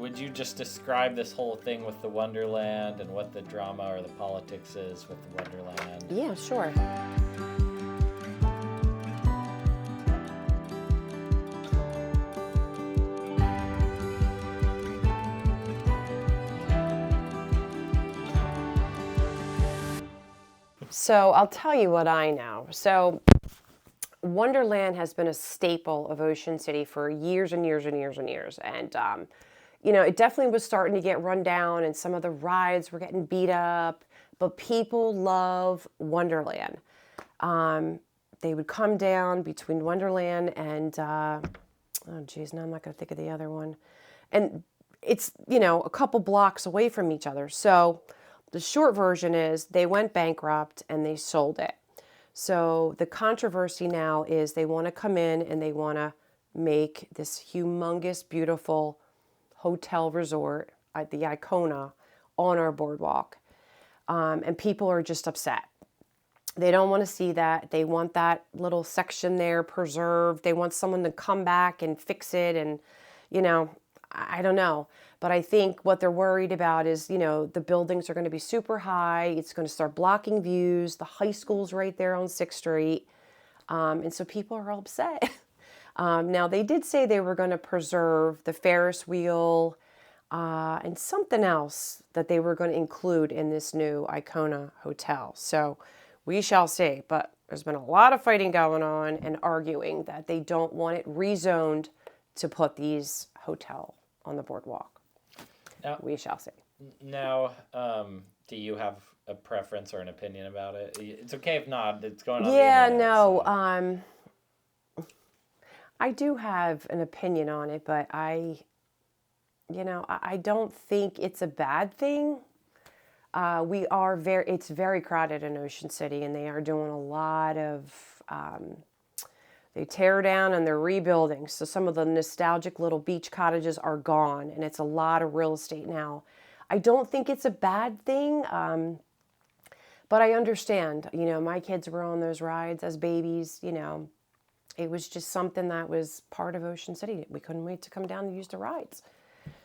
would you just describe this whole thing with the Wonderland and what the drama or the politics is with the Wonderland? Yeah, sure. So I'll tell you what I know. So Wonderland has been a staple of Ocean City for years and years and years and years. And, it definitely was starting to get run down and some of the rides were getting beat up, but people love Wonderland. They would come down between Wonderland and, now I'm not going to think of the other one. And it's, a couple blocks away from each other. So the short version is they went bankrupt and they sold it. So the controversy now is they want to come in and they want to make this humongous, beautiful hotel resort at the Icona on our boardwalk. And people are just upset. They don't want to see that. They want that little section there preserved. They want someone to come back and fix it. And, I don't know. But I think what they're worried about is, the buildings are going to be super high. It's going to start blocking views. The high school's right there on 6th Street. And so people are all upset. Now, they did say they were going to preserve the Ferris wheel and something else that they were going to include in this new Icona hotel. So we shall see. But there's been a lot of fighting going on and arguing that they don't want it rezoned to put these hotel on the boardwalk. Now, we shall see. Now, do you have a preference or an opinion about it? It's okay if not. It's going on. Yeah, the internet, no. So. I do have an opinion on it, but I don't think it's a bad thing. It's very crowded in Ocean City, and they are doing a lot of. They tear down and they're rebuilding. So some of the nostalgic little beach cottages are gone, and it's a lot of real estate now. I don't think it's a bad thing, but I understand. My kids were on those rides as babies. It was just something that was part of Ocean City. We couldn't wait to come down and use the rides.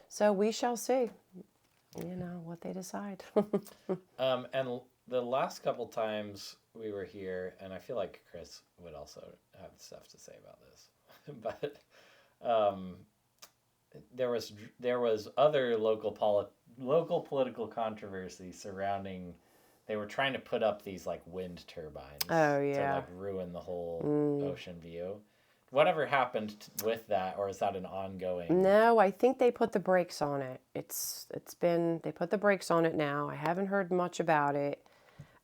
So we shall see, what they decide. And the last couple times we were here, and I feel like Chris would also have stuff to say about this, but there was other local political controversy surrounding. They were trying to put up these like wind turbines. Oh yeah. To like ruin the whole ocean view. Whatever happened with that, or is that an ongoing? No, I think they put the brakes on it. They put the brakes on it now. I haven't heard much about it.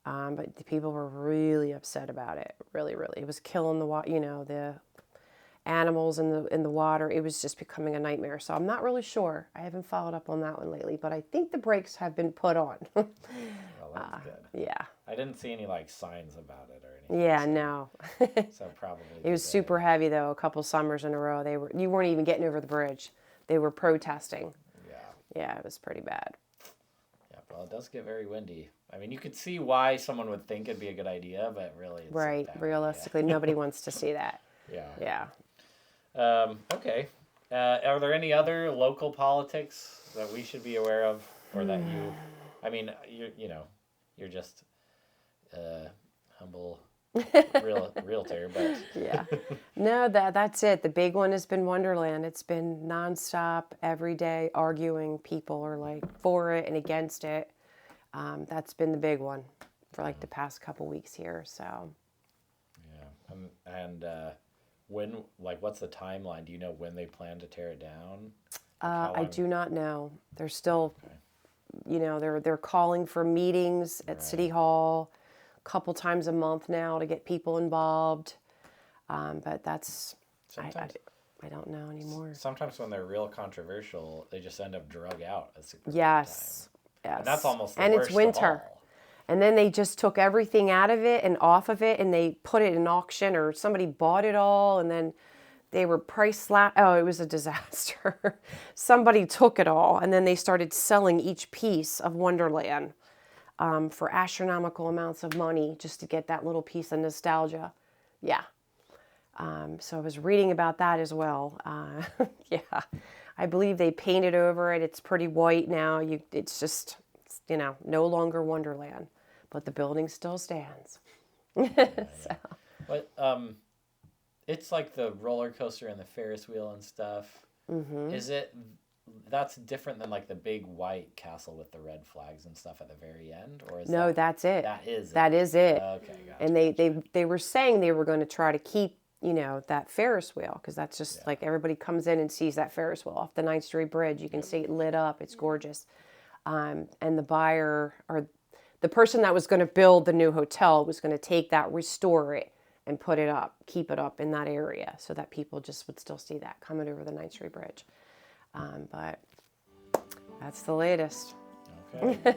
But the people were really upset about it. Really, really. It was killing the animals in the water. It was just becoming a nightmare. So I'm not really sure. I haven't followed up on that one lately, but I think the brakes have been put on. Well, that's good. Yeah. I didn't see any like signs about it or anything. Yeah, no. So probably. It was super heavy though. A couple summers in a row, you weren't even getting over the bridge. They were protesting. Yeah. Yeah, it was pretty bad. Yeah, well, it does get very windy. I mean, you could see why someone would think it'd be a good idea, but really, it's right. Realistically, nobody wants to see that. Yeah. Yeah. Okay. Are there any other local politics that we should be aware of, or that you? I mean, you're just humble realtor, but yeah. No, that's it. The big one has been Wonderland. It's been nonstop, every day, arguing. People are like for it and against it. That's been the big one for like the past couple weeks here. So. Yeah, and when, like, what's the timeline? Do you know when they plan to tear it down? I do not know. They're still, they're calling for meetings at City Hall a couple times a month now to get people involved. But that's, I don't know anymore. Sometimes when they're real controversial, they just end up drug out a super Yes. time. Yes. And that's almost the and worst it's winter. Of all. And then they just took everything out of it and off of it, and they put it in auction, or somebody bought it all, and then they were Oh, it was a disaster. Somebody took it all, and then they started selling each piece of Wonderland for astronomical amounts of money just to get that little piece of nostalgia. Yeah. So I was reading about that as well. Yeah. I believe they painted over it. It's pretty white now. It's just, you know, no longer Wonderland, but the building still stands. So. But it's like the roller coaster and the Ferris wheel and stuff. Mm-hmm. That's different than like the big white castle with the red flags and stuff at the very end, or is No, that's it. That is it. Okay, gotcha. And they were saying they were going to try to keep, you know, that Ferris wheel, because that's just like everybody comes in and sees that Ferris wheel off the 9th Street Bridge. You can see it lit up. It's gorgeous. And the buyer, or the person that was going to build the new hotel, was going to take that, restore it, and put it up, keep it up in that area so that people just would still see that coming over the 9th Street Bridge. But that's the latest. Okay.